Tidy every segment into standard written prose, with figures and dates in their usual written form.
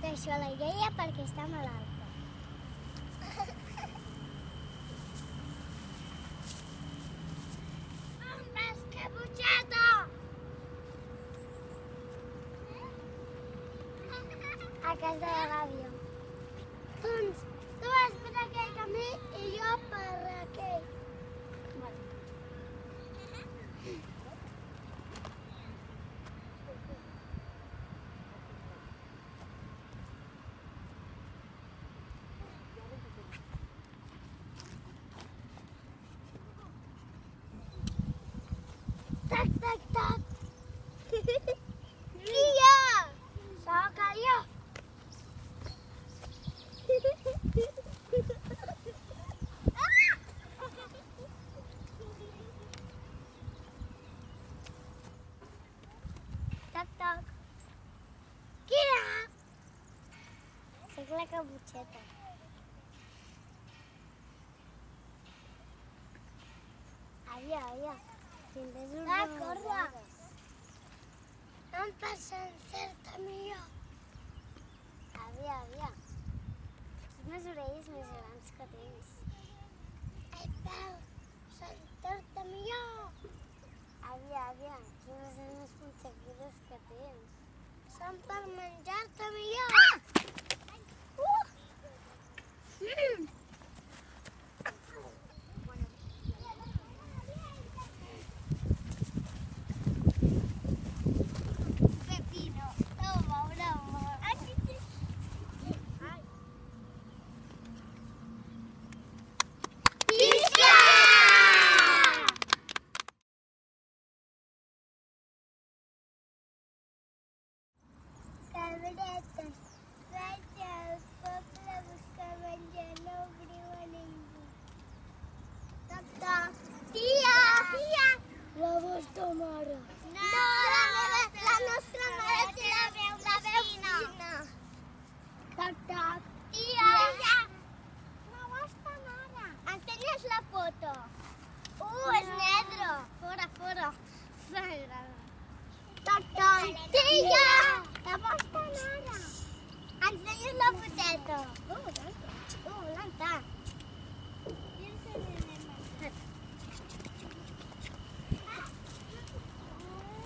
Deixo la iaia perquè està malalta. On vas, caputxeta? A casa de l'àvia. Doncs tu vas per aquell camí i jo per aquell. Tac, tac, tac. Tia! Soc jo. Toc, toc. Qui era? Soc la caputxeta. Àvia, tindràs un corda. Em passa certa millor. Àvia. Quines orelles més grans que tens. Ai, pal, sentir-te millor. Àvia, quines eines punxegudes que tens. Són per menjar-te millor. Pepino, broma. Visca! Cabretes, vaig al poble a buscar menjar, no obriu a ningú. Toc, toc. Tia! La vostra mare. No, la nostra mare té la veu fina. Toc, toc. Tia! La vostra mare. Ensenya'ns la foto. És negre. Fora. Toc, toc. Tia! La vostra mare. Ensenya'ns la foteta. L'anta.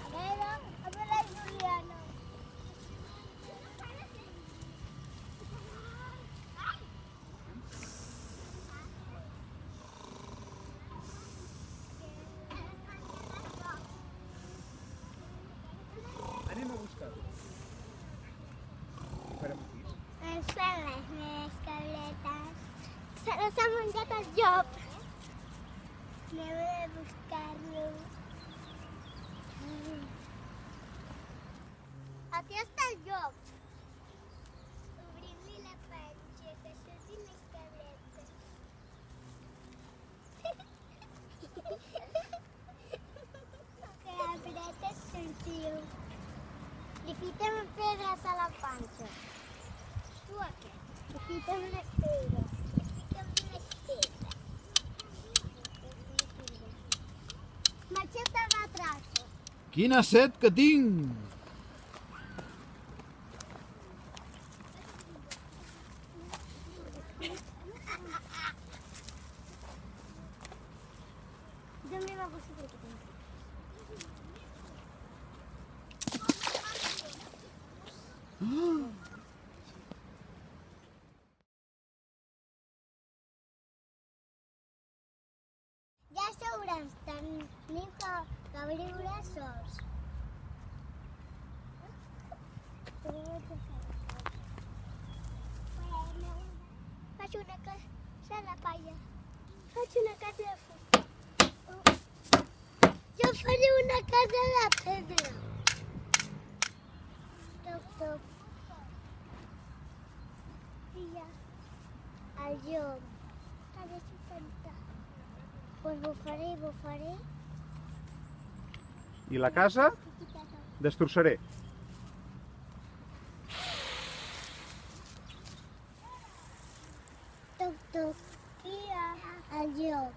A veure la Juliana. Anem a buscar-lo. Què farem aquí? Ens fan les meves cabretes. Se les ha menjat el llop. Anem a buscar-lo. Aquí està el llop. Obrim-li la panxa, que surtin les cabretes. Cabretes sortiu. Li fiquem pedres a la panxa. Tu aquest. Li fiquem les pedres. Macheta de traços. Quina set que tinc! Dame la bolsita que tengo. Ja sabràs, tenim que viure sols. Faig una casa de palla. Faig una casa de fusta. Jo faré una casa de pedra. Toc, toc. I ja. El llop. Que deixo cantar. Pues bufaré. I la casa destrossaré. Toc, toc. El llop.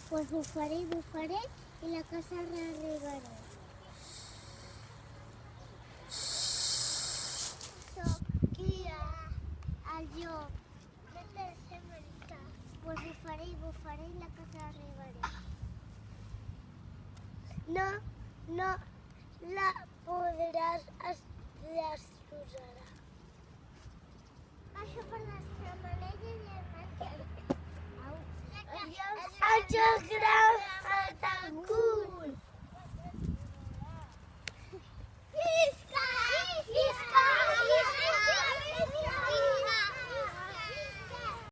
Pues bufaré i la casa l'arreglaré. faré i la casa arribaré. No la podràs destrossar. Això per les xamanelles i el menjar. El geògraf